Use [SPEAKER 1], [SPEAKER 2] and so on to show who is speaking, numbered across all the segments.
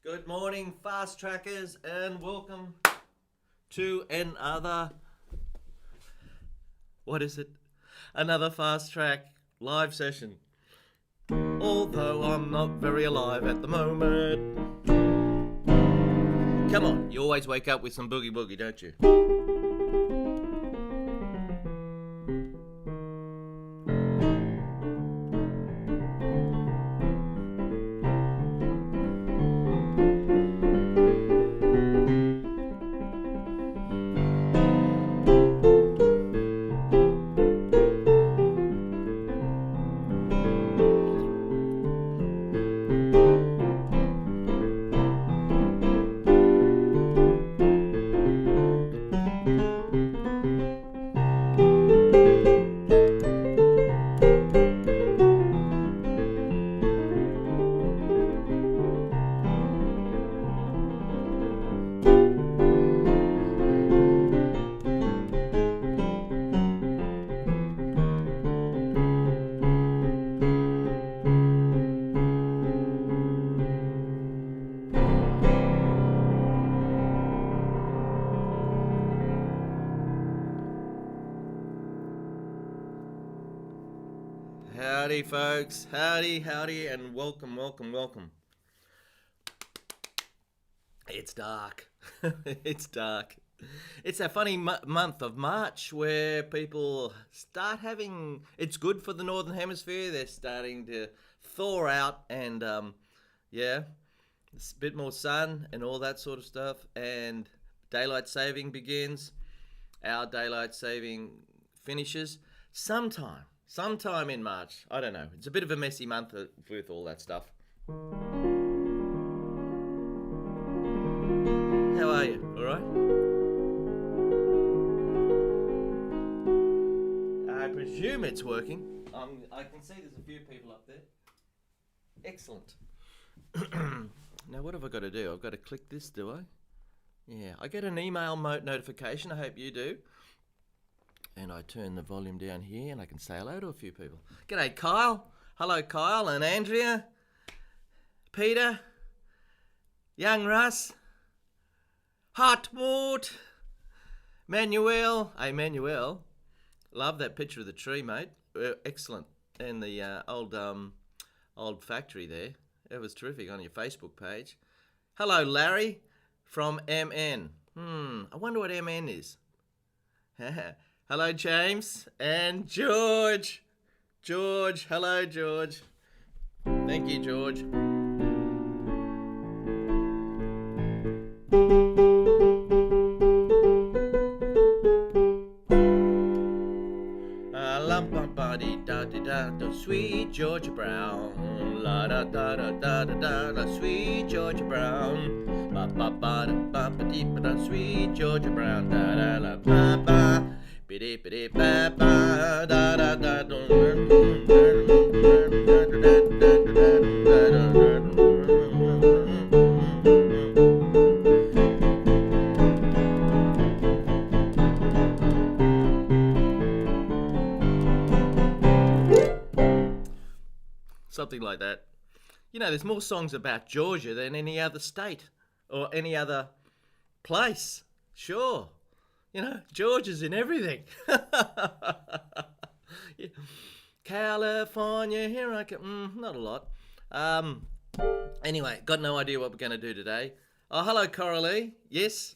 [SPEAKER 1] Good morning, fast trackers, and welcome to another. What is it? Another fast track live session. Although I'm not very alive at the moment. Come on, you always wake up with some boogie boogie, don't you? Howdy, folks. Howdy, and welcome. It's dark. It's dark. It's a funny month of March where people start having. It's good for the Northern Hemisphere. They're starting to thaw out, and it's a bit more sun and all that sort of stuff. And daylight saving begins. Our daylight saving finishes sometime in March. I don't know. It's a bit of a messy month with all that stuff. How are you? All right? I presume it's working. I can see there's a few people up there. Excellent. Now, what have I got to do? I've got to click this, do I? Yeah, I get an email notification. I hope you do. And I turn the volume down here and I can say hello to a few people. G'day, Kyle. Hello, Kyle and Andrea. Peter. Young Russ. Hartmut. Manuel. Hey, Manuel. Love that picture of the tree, mate. Excellent. And the old factory there. It was terrific on your Facebook page. Hello, Larry from MN. I wonder what MN is. Hello, James and George. Hello, George. Thank you, George. Sweet Georgia Brown, la da da da da da da, sweet Georgia Brown, ba ba ba da ba ba dee ba da, sweet Georgia Brown, da da la ba ba, biddy biddy ba ba da da da da. Something like that. You know, there's more songs about Georgia than any other state or any other place. Sure. You know, Georgia's in everything. Yeah. California, here I come. Not a lot. Anyway, got no idea what we're going to do today. Oh, hello, Coralie. Yes?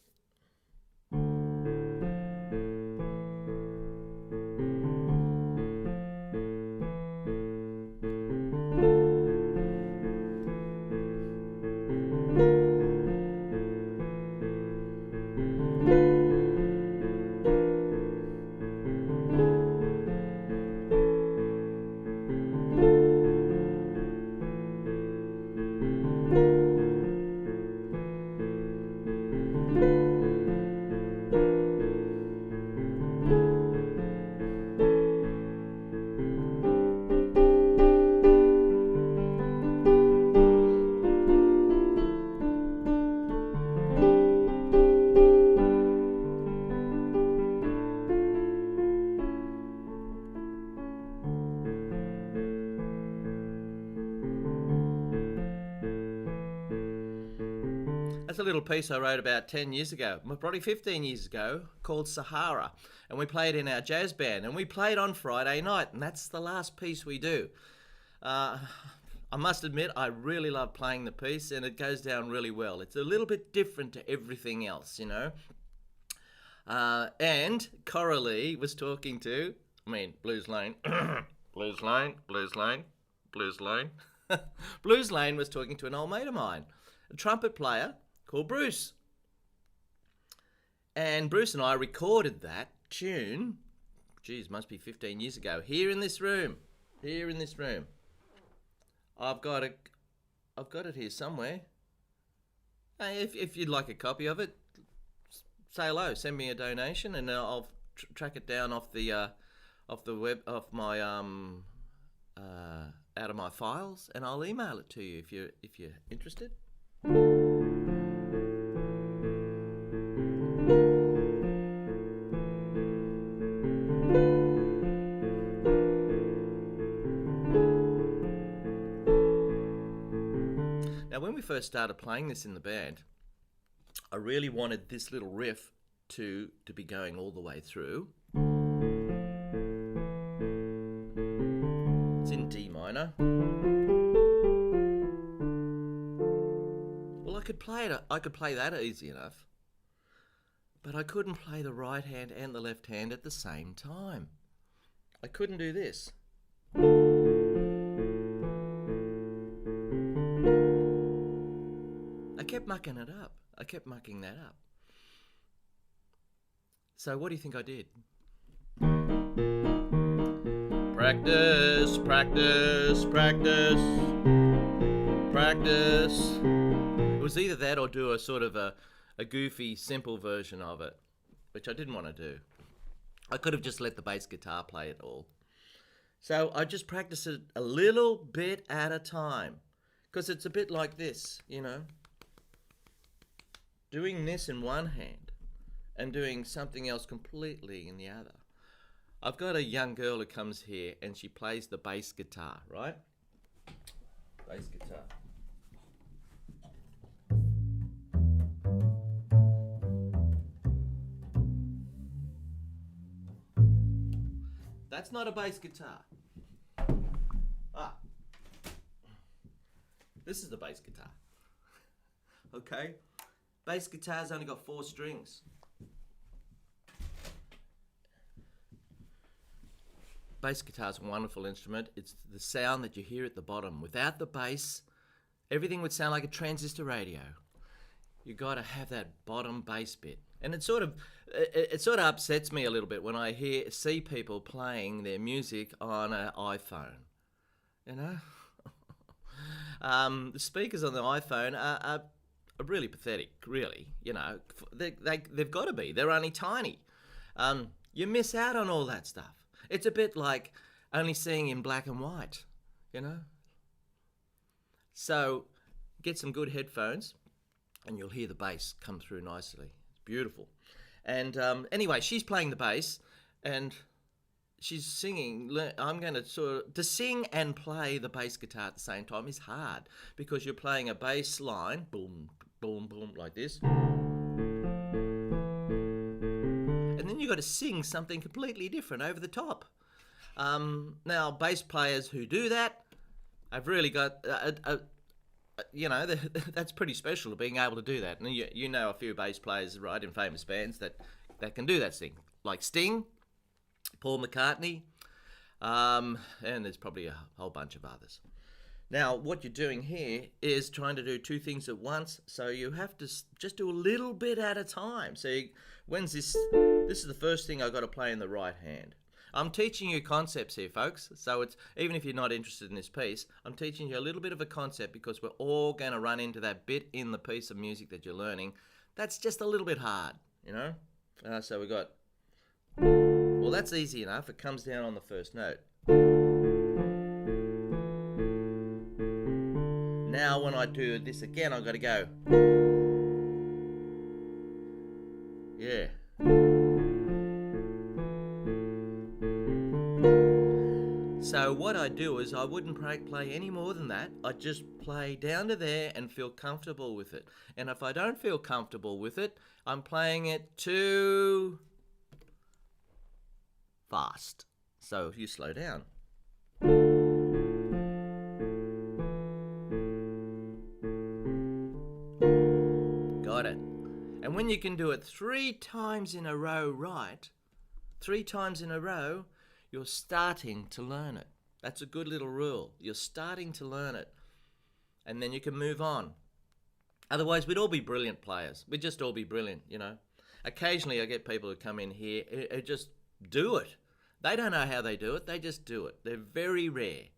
[SPEAKER 1] That's a little piece I wrote about 10 years ago, probably 15 years ago, called Sahara. And we played in our jazz band, and we played on Friday night, and that's the last piece we do. I must admit, I really love playing the piece, and it goes down really well. It's a little bit different to everything else, you know. And Coralie was talking to, Blues Lane, Blues Lane, Blues Lane, Blues Lane. Blues Lane was talking to an old mate of mine, a trumpet player called Bruce. And Bruce and I recorded that tune, must be 15 years ago, here in this room. I've got it here somewhere. Hey, if you'd like a copy of it, say hello, send me a donation, and I'll track it down off the web, off my out of my files, and I'll email it to you if you're interested. Now, when we first started playing this in the band, I really wanted this little riff to be going all the way through. It's in D minor. Well, I could play that easy enough, but I couldn't play the right hand and the left hand at the same time. I couldn't do this. I kept mucking it up. I kept mucking that up. So what do you think I did? Practice, practice, practice, practice. It was either that or do a sort of a goofy, simple version of it, which I didn't want to do. I could have just let the bass guitar play it all. So I just practiced it a little bit at a time, because it's a bit like this, you know. Doing this in one hand and doing something else completely in the other. I've got a young girl who comes here and she plays the bass guitar, right? Bass guitar. That's not a bass guitar. This is the bass guitar. Okay? Bass guitar's only got 4 strings. Bass guitar's a wonderful instrument. It's the sound that you hear at the bottom. Without the bass, everything would sound like a transistor radio. You got to have that bottom bass bit. And it sort of upsets me a little bit when I see people playing their music on an iPhone. You know? The speakers on the iPhone are really pathetic, really. You know, they've got to be. They're only tiny. You miss out on all that stuff. It's a bit like only seeing in black and white, you know. So get some good headphones and you'll hear the bass come through nicely. It's beautiful. And anyway, she's playing the bass and she's singing. I'm going to sing and play the bass guitar at the same time is hard, because you're playing a bass line, boom, boom, boom, like this. And then you've got to sing something completely different over the top. Now, bass players who do that, I've really got, that's pretty special, being able to do that. And you know a few bass players, right, in famous bands that can do that thing, like Sting, Paul McCartney, and there's probably a whole bunch of others. Now, what you're doing here is trying to do 2 things at once, so you have to just do a little bit at a time. So this is the first thing I've got to play in the right hand. I'm teaching you concepts here, folks, so it's even if you're not interested in this piece, I'm teaching you a little bit of a concept, because we're all going to run into that bit in the piece of music that you're learning that's just a little bit hard, you know? So we got, well, that's easy enough. It comes down on the first note. Now when I do this again, I've got to go. Yeah. So what I do do is I wouldn't play any more than that. I'd just play down to there and feel comfortable with it. And if I don't feel comfortable with it, I'm playing it too fast. So if you slow down. Got it. And when you can do it 3 times in a row right, 3 times in a row, you're starting to learn it. That's a good little rule. You're starting to learn it. And then you can move on. Otherwise, we'd all be brilliant players. We'd just all be brilliant, you know. Occasionally, I get people who come in here who just do it. They don't know how they do it. They just do it. They're very rare.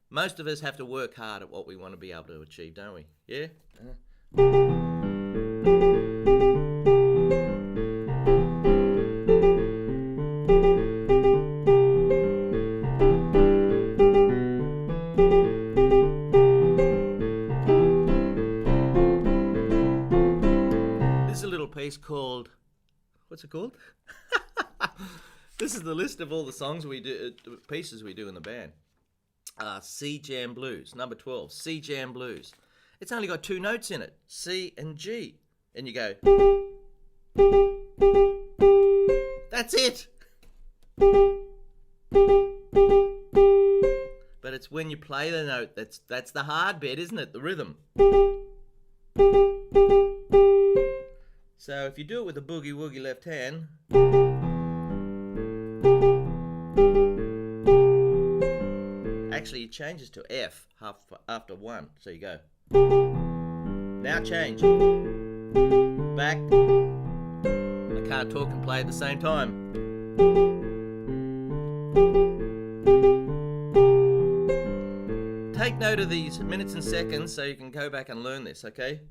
[SPEAKER 1] Most of us have to work hard at what we want to be able to achieve, don't we? Yeah? Piece called, what's it called? This is the list of all the songs we do, pieces we do in the band. C Jam Blues, number 12, C Jam Blues. It's only got 2 notes in it, C and G. And you go, that's it. But it's when you play the note, that's the hard bit, isn't it? The rhythm. So if you do it with a boogie woogie left hand, actually it changes to F after 1. So you go, now change, back. I can't talk and play at the same time. Take note of these minutes and seconds so you can go back and learn this, okay?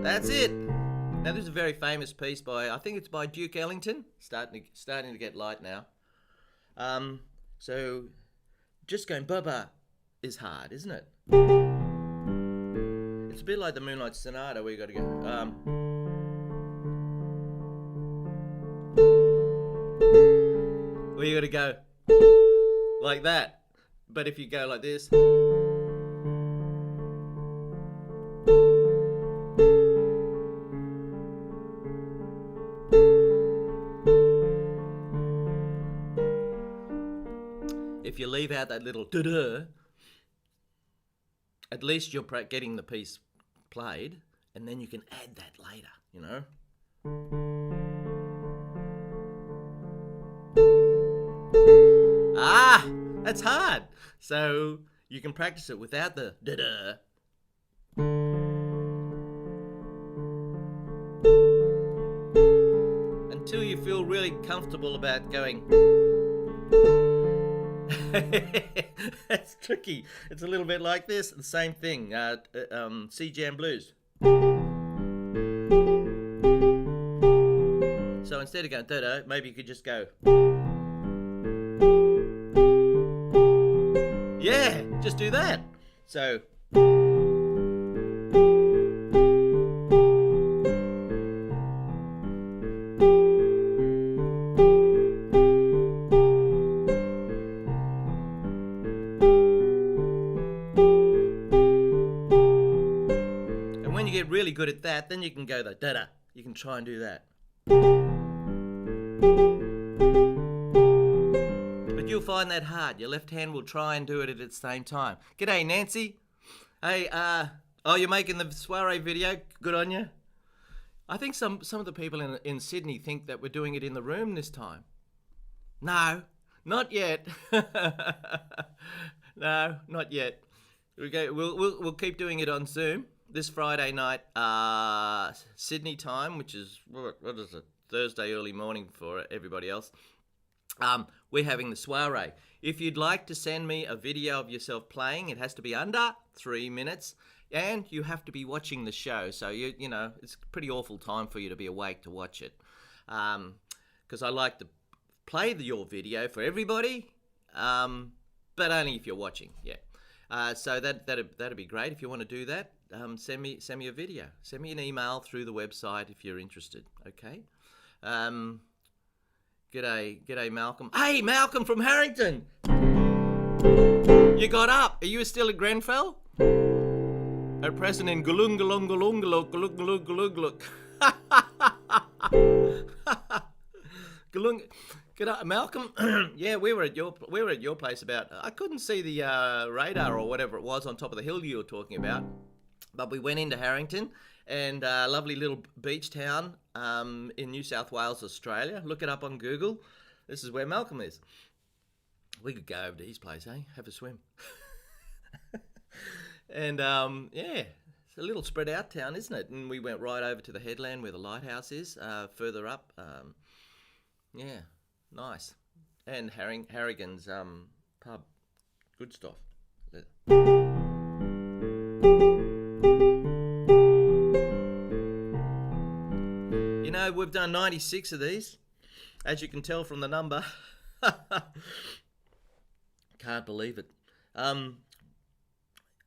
[SPEAKER 1] That's it. Now this is a very famous piece by, I think it's by Duke Ellington. Starting to get light now. So just going ba-ba is hard, isn't it? It's a bit like the Moonlight Sonata where you got to go. Where you got to go like that. But if you go like this. If you leave out that little da-da, at least you're getting the piece played, and then you can add that later, you know? Ah, that's hard. So you can practice it without the da-da. Until you feel really comfortable about going. That's tricky. It's a little bit like this. The same thing. C Jam Blues. So instead of going da-da, maybe you could just go. Yeah, just do that. So. When you get really good at that, then you can go the da-da. You can try and do that. But you'll find that hard. Your left hand will try and do it at the same time. G'day, Nancy. Hey, oh, you're making the soiree video? Good on you. I think some of the people in Sydney think that we're doing it in the room this time. No, not yet. No, not yet. We'll keep doing it on Zoom. This Friday night, Sydney time, which is, what is it, Thursday early morning for everybody else, we're having the soiree. If you'd like to send me a video of yourself playing, it has to be under 3 minutes, and you have to be watching the show. So, you know, it's a pretty awful time for you to be awake to watch it. Because I like to play your video for everybody, but only if you're watching, yeah. So that'd be great if you want to do that. Send me a video. Send me an email through the website if you're interested. Okay. G'day, Malcolm. Hey, Malcolm from Harrington. You got up. Are you still at Grenfell? At present in Galungalungalungaluk, Galungalungaluk. Galung. G'day, Malcolm. Yeah, we were at your place about. I couldn't see the radar or whatever it was on top of the hill you were talking about, but we went into Harrington, and a lovely little beach town in New South Wales, Australia. Look it up on Google. This is where Malcolm is. We could go over to his place, eh? Have a swim. And yeah, it's a little spread out town, isn't it? And we went right over to the headland where the lighthouse is, further up. Yeah, nice. And Harrigan's pub. Good stuff. You know, we've done 96 of these, as you can tell from the number. Can't believe it. I'm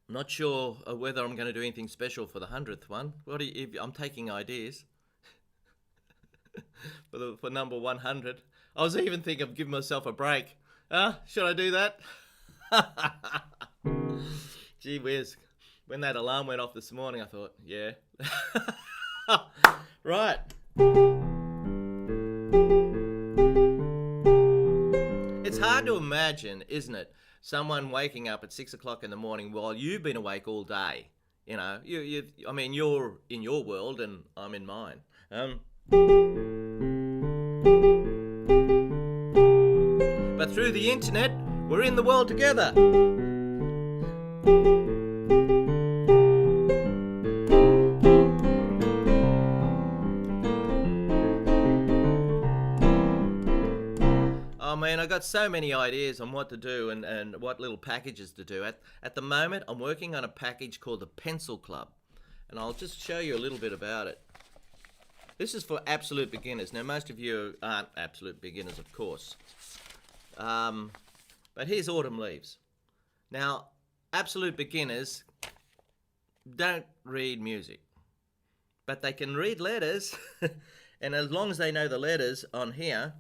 [SPEAKER 1] not sure whether I'm going to do anything special for the 100th one. I'm taking ideas for number 100. I was even thinking of giving myself a break. Should I do that? Gee whiz. When that alarm went off this morning, I thought, yeah. Right. It's hard to imagine, isn't it? Someone waking up at 6 o'clock in the morning while you've been awake all day. You know, I mean, you're in your world and I'm in mine. But through the internet, we're in the world together. Oh man, I got so many ideas on what to do and what little packages to do. At the moment, I'm working on a package called the Pencil Club, and I'll just show you a little bit about it. This is for absolute beginners. Now, most of you aren't absolute beginners, of course. But here's Autumn Leaves. Now, absolute beginners don't read music, but they can read letters, and as long as they know the letters on here,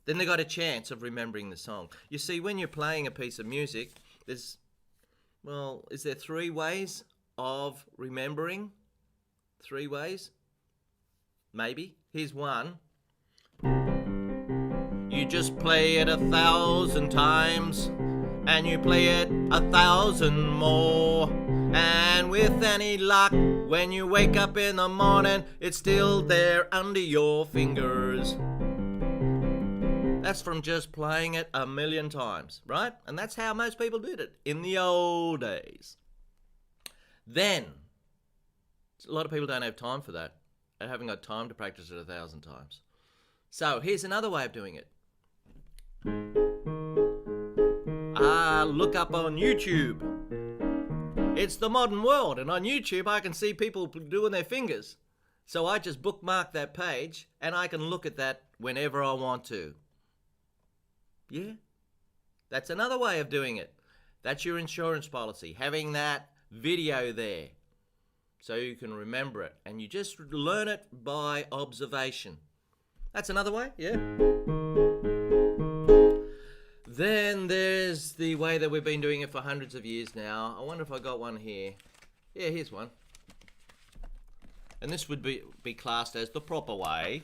[SPEAKER 1] then they got a chance of remembering the song. You see, when you're playing a piece of music, is there 3 ways of remembering? 3 ways? Maybe. Here's one. You just play it 1,000 times, and you play it 1,000 more. And with any luck, when you wake up in the morning, it's still there under your fingers. That's from just playing it 1,000,000 times, right? And that's how most people did it in the old days. Then, a lot of people don't have time for that. They haven't got time to practice it 1,000 times. So here's another way of doing it. Look up on YouTube. It's the modern world, and on YouTube I can see people doing their fingers. So I just bookmark that page, and I can look at that whenever I want to. Yeah, that's another way of doing it. That's your insurance policy, having that video there so you can remember it, and you just learn it by observation. That's another way, yeah. Then there's the way that we've been doing it for hundreds of years now. I wonder if I got one here. Yeah, here's one. And this would be classed as the proper way.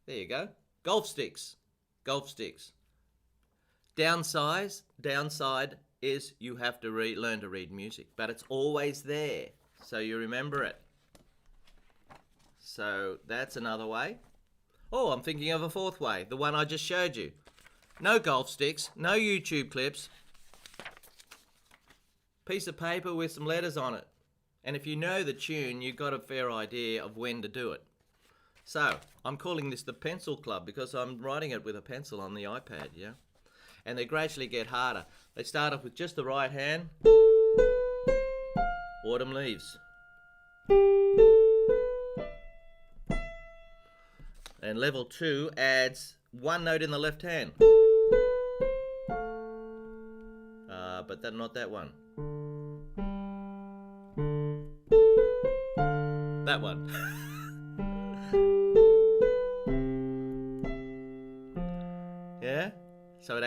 [SPEAKER 1] There you go. Golf sticks. Golf sticks. Downside is you have to learn to read music, but it's always there, so you remember it. So that's another way. Oh, I'm thinking of a 4th way, the one I just showed you. No golf sticks, no YouTube clips. Piece of paper with some letters on it. And if you know the tune, you've got a fair idea of when to do it. So, I'm calling this the Pencil Club because I'm writing it with a pencil on the iPad, yeah? And they gradually get harder. They start off with just the right hand. Autumn Leaves. And level 2 adds 1 note in the left hand. But not that one. That one.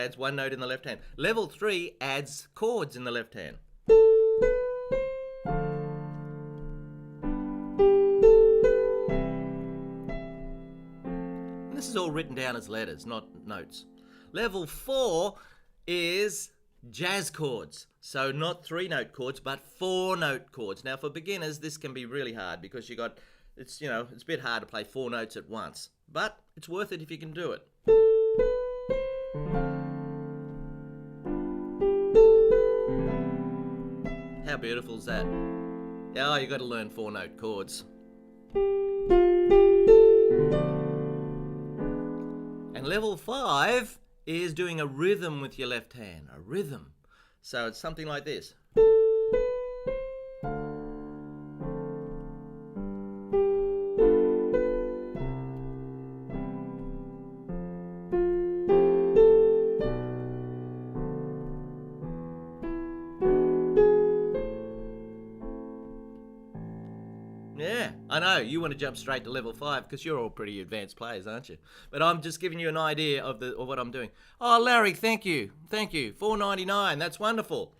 [SPEAKER 1] adds one note in the left hand. Level 3 adds chords in the left hand. And this is all written down as letters, not notes. Level 4 is jazz chords. So not 3-note chords, but 4-note chords. Now for beginners, this can be really hard because it's a bit hard to play 4 notes at once. But it's worth it if you can do it. How beautiful is that? Oh, you got to learn 4-note chords. And level 5 is doing a rhythm with your left hand, a rhythm. So it's something like this. Yeah, I know, you want to jump straight to level 5 because you're all pretty advanced players, aren't you? But I'm just giving you an idea of what I'm doing. Oh, Larry, thank you. Thank you. $4.99, that's wonderful.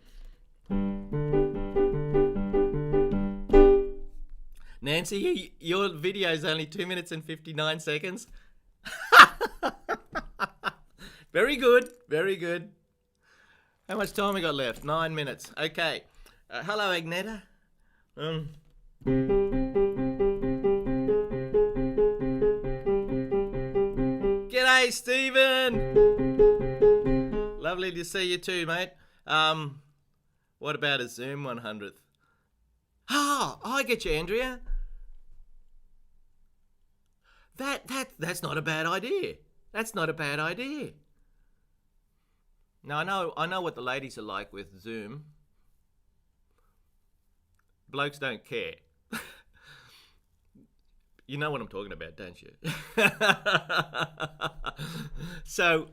[SPEAKER 1] Nancy, your video is only 2 minutes and 59 seconds. Very good, very good. How much time we got left? 9 minutes. Okay. Hello, Agneta. G'day, Stephen. Lovely to see you too, mate. What about a Zoom 100th? Ah, I get you, Andrea. That's not a bad idea. That's not a bad idea. Now I know what the ladies are like with Zoom. Blokes don't care. You know what I'm talking about, don't you? So,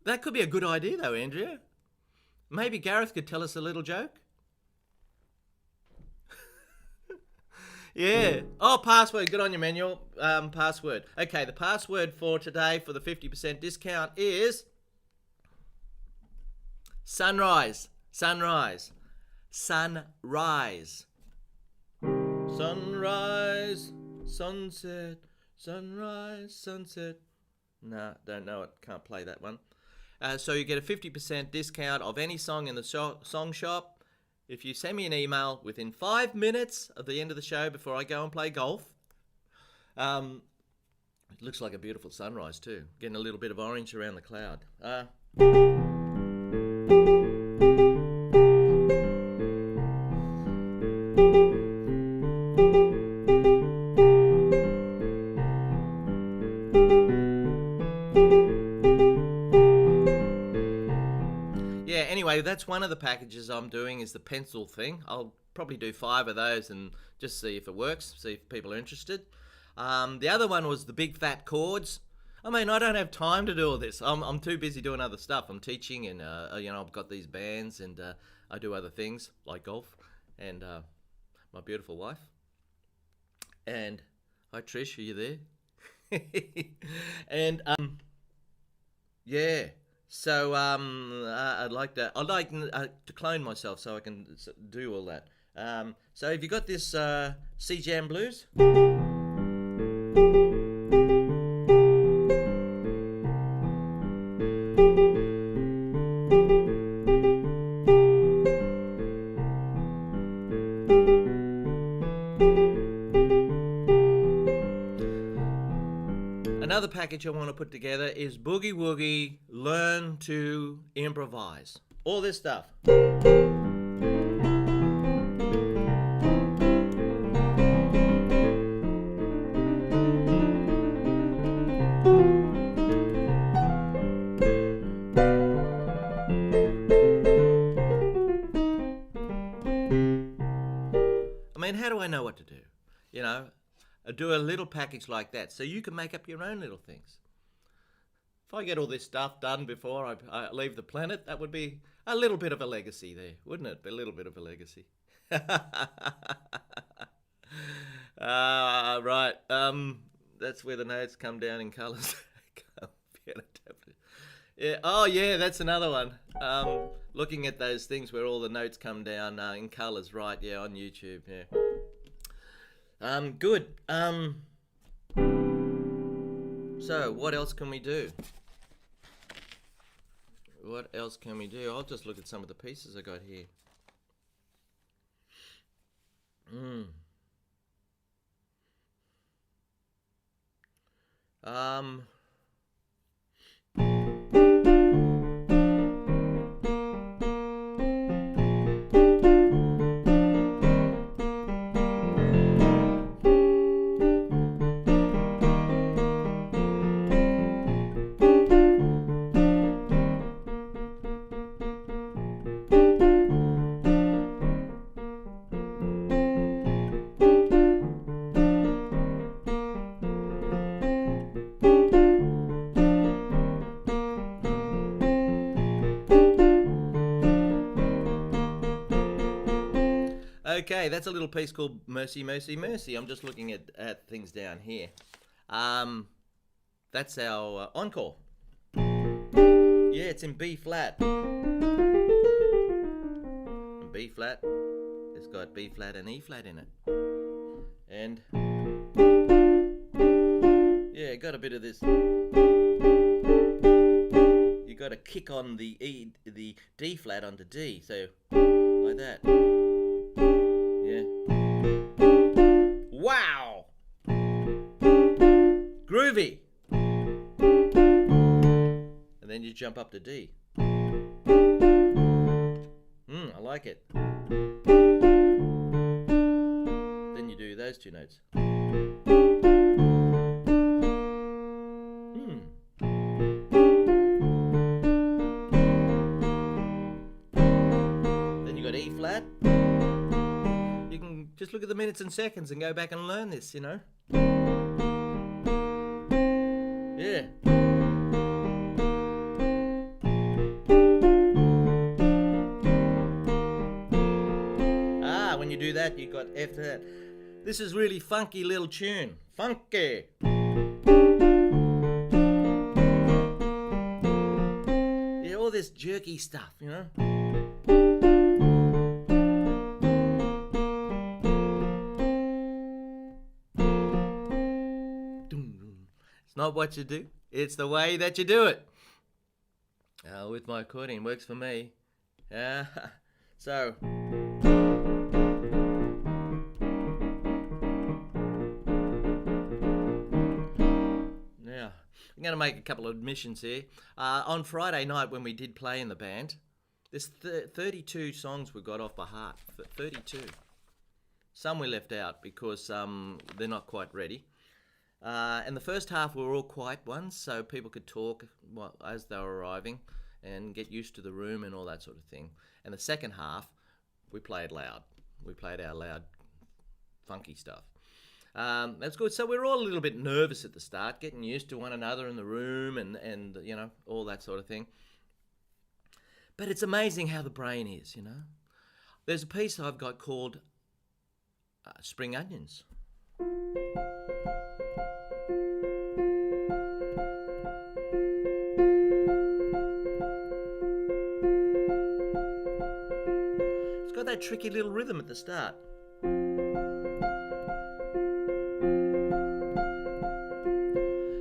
[SPEAKER 1] that could be a good idea though, Andrea. Maybe Gareth could tell us a little joke. Yeah. Oh, password. Good on you, Manuel. Password. Okay, the password for today for the 50% discount is sunrise. Sunrise. Sunrise. Sunrise. Sunset. Sunrise. Sunset. Nah, don't know it. Can't play that one. So you get a 50% discount of any song in the song shop if you send me an email within 5 minutes of the end of the show before I go and play golf. It looks like a beautiful sunrise too. Getting a little bit of orange around the cloud. Anyway, that's one of the packages I'm doing is the pencil thing. I'll probably do 5 of those and just see if it works, see if people are interested. The other one was the big fat chords. I mean, I don't have time to do all this. I'm too busy doing other stuff. I'm teaching and, I've got these bands and I do other things like golf and my beautiful wife. And hi, Trish, are you there? And, yeah. So I'd like to clone myself so I can do all that. So have you got this C Jam Blues? Another package I want to put together is Boogie Woogie Learn to Improvise. All this stuff. I mean, how do I know what to do? Do a little package like that so you can make up your own little things. If I get all this stuff done before I leave the planet, that would be a little bit of a legacy there, wouldn't it? A little bit of a legacy. Right. That's where the notes come down in colours. Yeah. Oh, yeah, that's another one. Looking at those things where all the notes come down in colours, right? Yeah, on YouTube. Yeah. Good. So, what else can we do? What else can we do? I'll just look at some of the pieces I got here. Um. Okay, that's a little piece called Mercy, Mercy, Mercy. I'm just looking at things down here. That's our encore. Yeah, it's in B flat. And B flat, it's got B flat and E flat in it. And yeah, got a bit of this. You got to kick on the D flat onto D, so like that. Yeah. Wow! Groovy! And then you jump up to D. I like it. Then you do those two notes. Then you got E flat. You can just look at the minutes and seconds and go back and learn this, you know. Yeah. When you do that, you got F to that. This is really funky little tune. Funky. Yeah, all this jerky stuff, you know. It's not what you do, it's the way that you do it. With my accordion, works for me. So. I'm going to make a couple of admissions here. On Friday night when we did play in the band, there's 32 songs we got off by heart. 32. Some we left out because they're not quite ready. And the first half were all quiet ones, so people could talk as they were arriving and get used to the room and all that sort of thing. And the second half, we played loud. We played our loud, funky stuff. That's good. So we're all a little bit nervous at the start, getting used to one another in the room and you know, all that sort of thing. But it's amazing how the brain is, you know. There's a piece I've got called Spring Onions. It's got that tricky little rhythm at the start.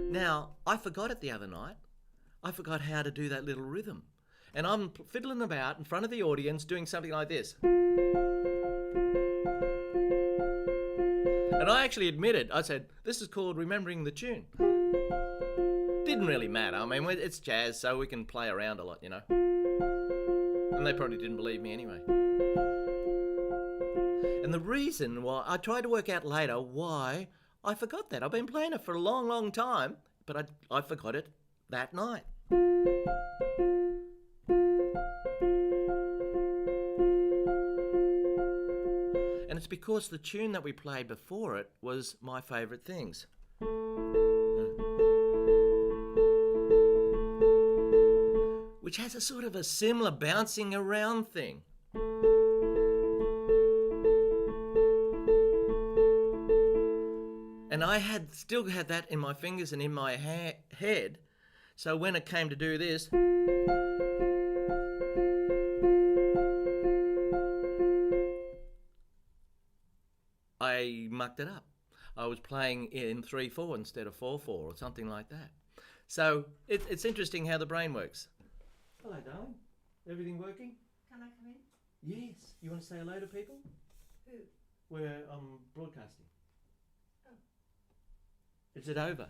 [SPEAKER 1] Now, I forgot it the other night. I forgot how to do that little rhythm. And I'm fiddling about in front of the audience doing something like this. And I actually admitted, I said, this is called remembering the tune. Didn't really matter. I mean, it's jazz, so we can play around a lot, you know. And they probably didn't believe me anyway. And the reason why, I tried to work out later why I forgot that. I've been playing it for a long, long time, but I forgot it that night. And it's because the tune that we played before it was My Favourite Things. Which has a sort of a similar bouncing around thing. And I still had that in my fingers and in my head So when it came to do this, I mucked it up. I was playing in 3/4 instead of 4/4 or something like that. So it's interesting how the brain works. Hello, darling. Everything working?
[SPEAKER 2] Can I come in?
[SPEAKER 1] Yes. You want to say hello to people?
[SPEAKER 2] Who?
[SPEAKER 1] We're broadcasting.
[SPEAKER 2] Oh.
[SPEAKER 1] Is it over?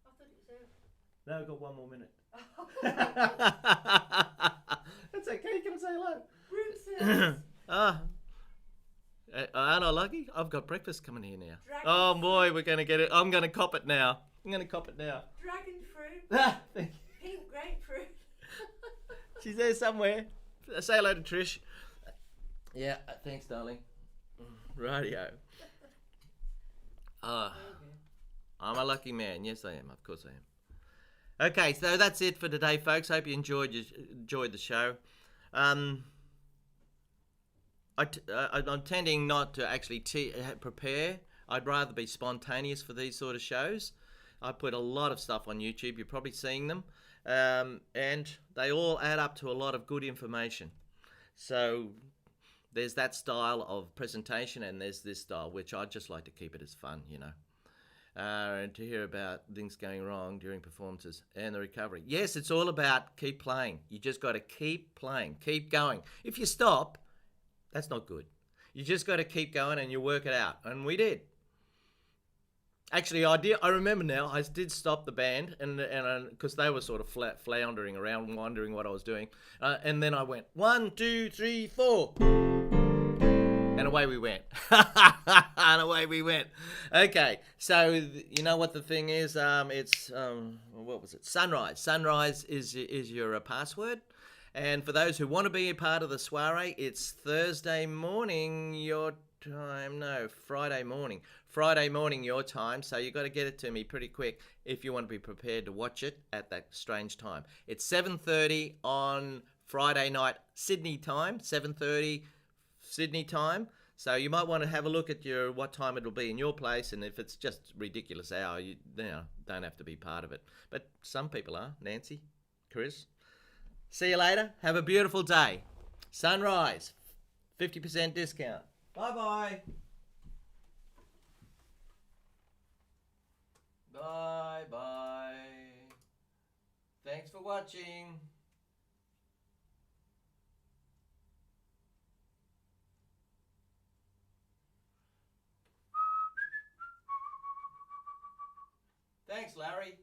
[SPEAKER 2] I thought it was over.
[SPEAKER 1] No, I've got one more minute. That's okay. Can I say hello?
[SPEAKER 2] Room service.
[SPEAKER 1] Aren't I lucky? I've got breakfast coming here now.
[SPEAKER 2] Dragon
[SPEAKER 1] Oh
[SPEAKER 2] fruit.
[SPEAKER 1] boy, we're going to get it. I'm going to cop it now.
[SPEAKER 2] Dragon fruit.
[SPEAKER 1] Thank you.
[SPEAKER 2] Pink grapefruit.
[SPEAKER 1] She's there somewhere. Say hello to Trish. Yeah, thanks, darling. Radio. I'm a lucky man. Yes, I am. Of course I am. Okay, so that's it for today, folks. Hope you enjoyed the show. I'm tending not to actually prepare. I'd rather be spontaneous for these sort of shows. I put a lot of stuff on YouTube. You're probably seeing them. And they all add up to a lot of good information. So there's that style of presentation and there's this style, which I just like to keep it as fun, you know. And to hear about things going wrong during performances and the recovery. Yes, it's all about keep playing. You just got to keep playing, keep going. If you stop, that's not good. You just got to keep going and you work it out. And we did. Actually, I remember now. I did stop the band, and because they were sort of floundering around, wondering what I was doing, and then I went 1, 2, 3, 4, and away we went. And away we went. Okay, so you know what the thing is? It's what was it? Sunrise. Sunrise is your password. And for those who want to be a part of the soiree, it's Thursday morning your time. No, Friday morning. Friday morning your time. So you got to get it to me pretty quick if you want to be prepared to watch it at that strange time. It's 7:30 on Friday night Sydney time. 7:30 Sydney time. So you might want to have a look at what time it'll be in your place, and if it's just ridiculous hour, you don't have to be part of it. But some people are. Nancy, Chris. See you later. Have a beautiful day. Sunrise, 50% discount. Bye-bye. Bye-bye. Thanks for watching. Thanks, Larry.